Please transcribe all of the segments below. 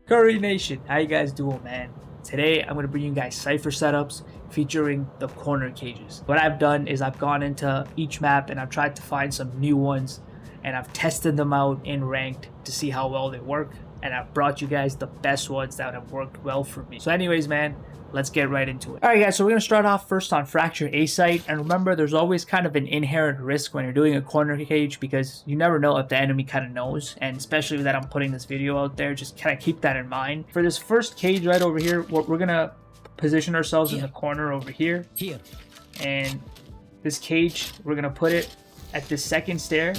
Curry Nation, how you guys doing, man? Today I'm going to bring you guys Cypher setups featuring the corner cages. What I've done is I've gone into each map and I've tried to find some new ones and I've tested them out in ranked to see how well they work, and I've brought you guys the best ones that have worked well for me. So anyways, man, let's get right into it. Alright guys, so we're going to start off first on Fracture A Site, and remember there's always kind of an inherent risk when you're doing a corner cage because you never know if the enemy kind of knows, and especially that I'm putting this video out there, just kind of keep that in mind. For this first cage right over here, we're going to position ourselves in the corner over here, and this cage, we're going to put it at this second stair,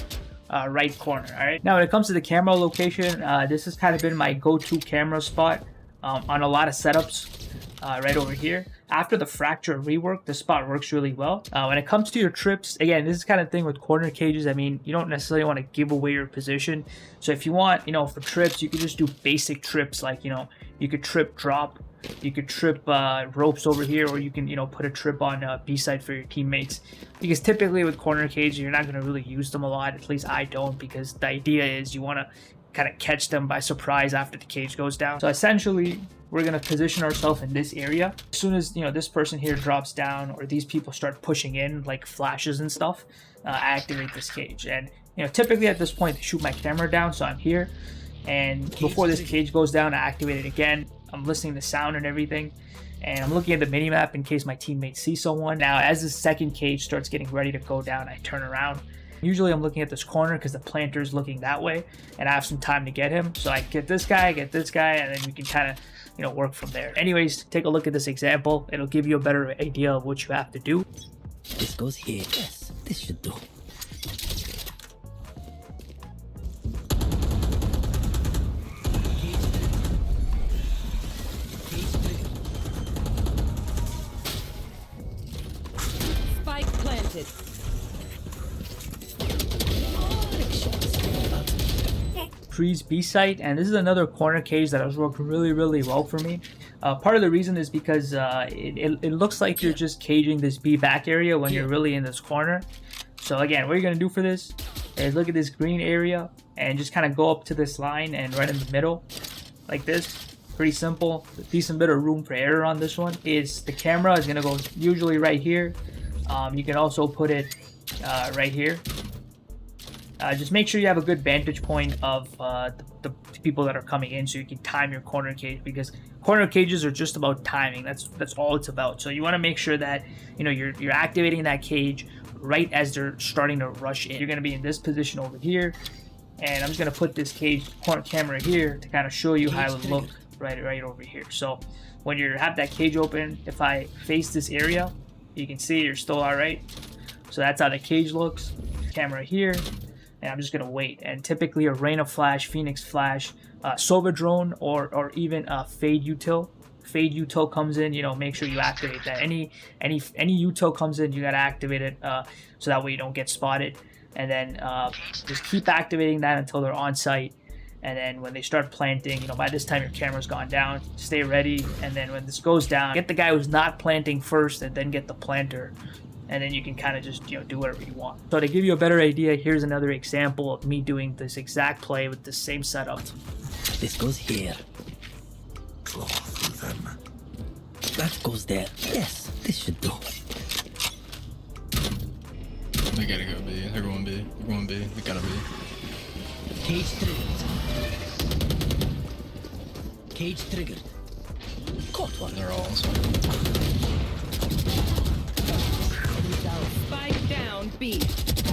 right corner. Alright, now when it comes to the camera location, this has kind of been my go-to camera spot on a lot of setups. Right over here. After the Fracture rework, this spot works really well. When it comes to your trips, again, this is kind of thing with corner cages. I mean, you don't necessarily want to give away your position. So if you want, for trips, you could just do basic trips, like, you could trip drop, you could trip ropes over here, or you can, put a trip on B Site for your teammates. Because typically with corner cages, you're not going to really use them a lot. At least I don't, because the idea is you want to kind of catch them by surprise after the cage goes down. So essentially, we're going to position ourselves in this area. As soon as, this person here drops down or these people start pushing in like flashes and stuff, I activate this cage. And, typically at this point, they shoot my camera down, so I'm here. And before this cage goes down, I activate it again. I'm listening to sound and everything. And I'm looking at the minimap in case my teammates see someone. Now, as the second cage starts getting ready to go down, I turn around. Usually I'm looking at this corner because the planter is looking that way and I have some time to get him. So I get this guy, and then we can kind of, work from there. Anyways, take a look at this example. It'll give you a better idea of what you have to do. This goes here. Yes, this should do. Spike planted. B Site, and this is another corner cage that has worked really well for me. Part of the reason is because it looks like you're just caging this B back area when you're really in this corner. So again, what you're gonna do for this is look at this green area and just kind of go up to this line and right in the middle like this. Pretty simple. A decent bit of room for error on this one is the camera is gonna go usually right here. You can also put it right here. Just make sure you have a good vantage point of the people that are coming in, so you can time your corner cage, because corner cages are just about timing. That's all it's about. So you want to make sure that you're activating that cage right as they're starting to rush in. You're going to be in this position over here, and I'm just going to put this cage corner camera here to kind of show you how it would look right over here. So when you have that cage open, if I face this area, you can see you're still all right. So that's how the cage looks. Camera here. And I'm just gonna wait. And typically a Reyna Flash, Phoenix Flash, Sova Drone, or even Fade Util. Fade Util comes in, make sure you activate that. Any Util comes in, you gotta activate it so that way you don't get spotted. And then just keep activating that until they're on site. And then when they start planting, by this time your camera's gone down. Stay ready. And then when this goes down, get the guy who's not planting first, and then get the planter. And then you can kind of just, do whatever you want. So to give you a better idea, here's another example of me doing this exact play with the same setup. This goes here. Draw through them. That goes there. Yes, this should do. They gotta go B. They're going B. They're going B. They gotta be. Cage triggered. Cage triggered. Caught one. They're all so. Spike down B.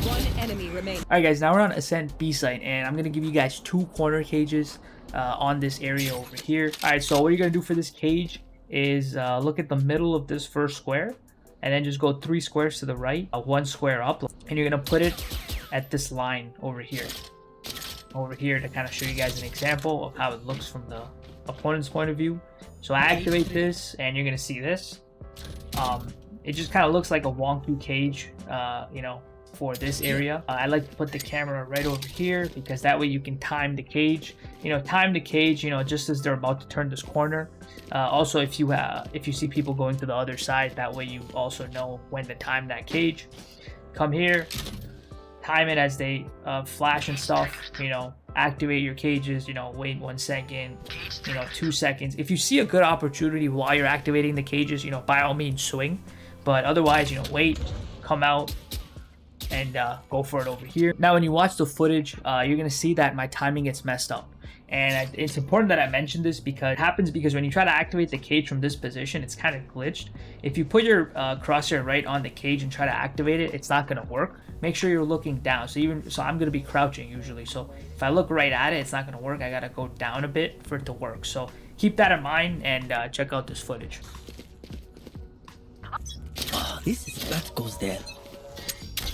One enemy remains. Alright guys, now we're on Ascent B Site, and I'm going to give you guys 2 corner cages on this area over here. Alright, so what you're going to do for this cage is look at the middle of this first square, and then just go 3 squares to the right, 1 square up, and you're going to put it at this line over here. To kind of show you guys an example of how it looks from the opponent's point of view. So I activate this, and you're going to see this. It just kind of looks like a wonky cage, for this area. I like to put the camera right over here because that way you can time the cage. Just as they're about to turn this corner. Also, if you see people going to the other side, that way you also know when to time that cage. Come here, time it as they flash and stuff, you know, activate your cages, you know, wait 1 second, you know, 2 seconds. If you see a good opportunity while you're activating the cages, you know, by all means swing, but otherwise, you know, wait, come out, and go for it over here. Now when you watch the footage, you're gonna see that my timing gets messed up, and it's important that I mention this because it happens because when you try to activate the cage from this position, it's kind of glitched. If you put your crosshair right on the cage and try to activate it, it's not gonna work. Make sure you're looking down. So I'm gonna be crouching usually, so if I look right at it, it's not gonna work. I gotta go down a bit for it to work. So keep that in mind and check out this footage. Oh, that goes there.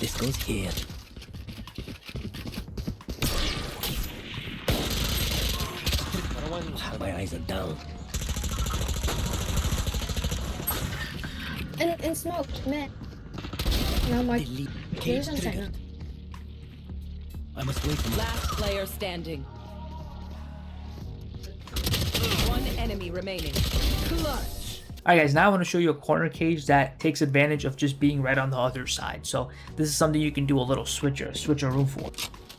This goes here. My eyes are down. And smoke, man. Now my Delete. Cage here's on triggered. second. I must wait for Last player standing. One enemy remaining. Clutch. Alright guys, now I want to show you a corner cage that takes advantage of just being right on the other side. So this is something you can do a little switch a room for.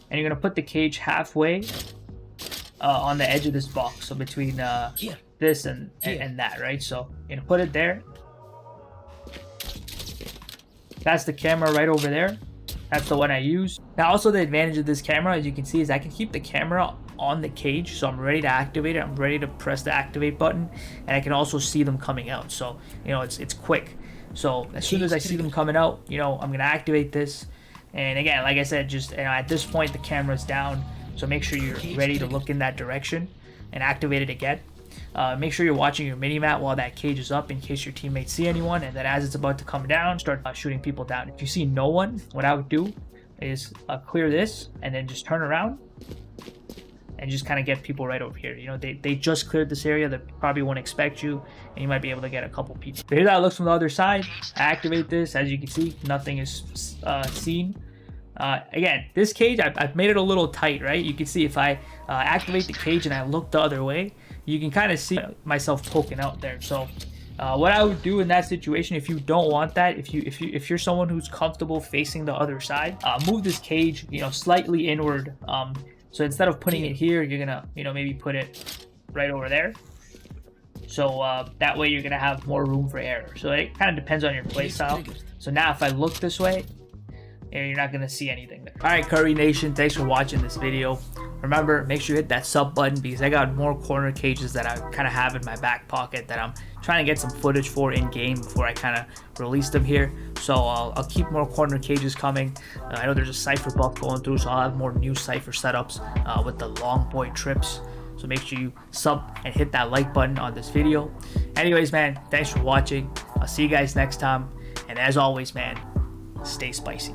And you're going to put the cage halfway on the edge of this box. So between this and that, right? So you're going to put it there. That's the camera right over there. That's the one I use. Now also the advantage of this camera, as you can see, is I can keep the camera on the cage, so I'm ready to activate it. I'm ready to press the activate button, and I can also see them coming out. So you know, it's quick. So as soon as I see them coming out, you know, I'm gonna activate this. And again, like I said, just you know, at this point the camera's down, so make sure you're ready to look in that direction and activate it again. Make sure you're watching your mini-map while that cage is up in case your teammates see anyone, and then as it's about to come down, start shooting people down. If you see no one, what I would do is clear this and then just turn around and just kind of get people right over here. You know, they just cleared this area. They probably won't expect you, and you might be able to get a couple people. So here's how it looks from the other side. I activate this. As you can see, nothing is seen. Again, this cage, I've made it a little tight, right? You can see if I activate the cage and I look the other way, you can kind of see myself poking out there. So what I would do in that situation, if you don't want that, if you're someone who's comfortable facing the other side, move this cage, you know, slightly inward. So instead of putting it here, you're gonna, you know, maybe put it right over there. So that way you're gonna have more room for error. So it kind of depends on your play style. So now if I look this way, you're not gonna see anything there. All right, Curry Nation, thanks for watching this video. Remember, make sure you hit that sub button because I got more corner cages that I kind of have in my back pocket that I'm trying to get some footage for in game before I kind of release them here. So I'll keep more corner cages coming. I know there's a Cypher buff going through, so I'll have more new Cypher setups with the long boy trips. So make sure you sub and hit that like button on this video. Anyways, man, thanks for watching. I'll see you guys next time. And as always, man, stay spicy.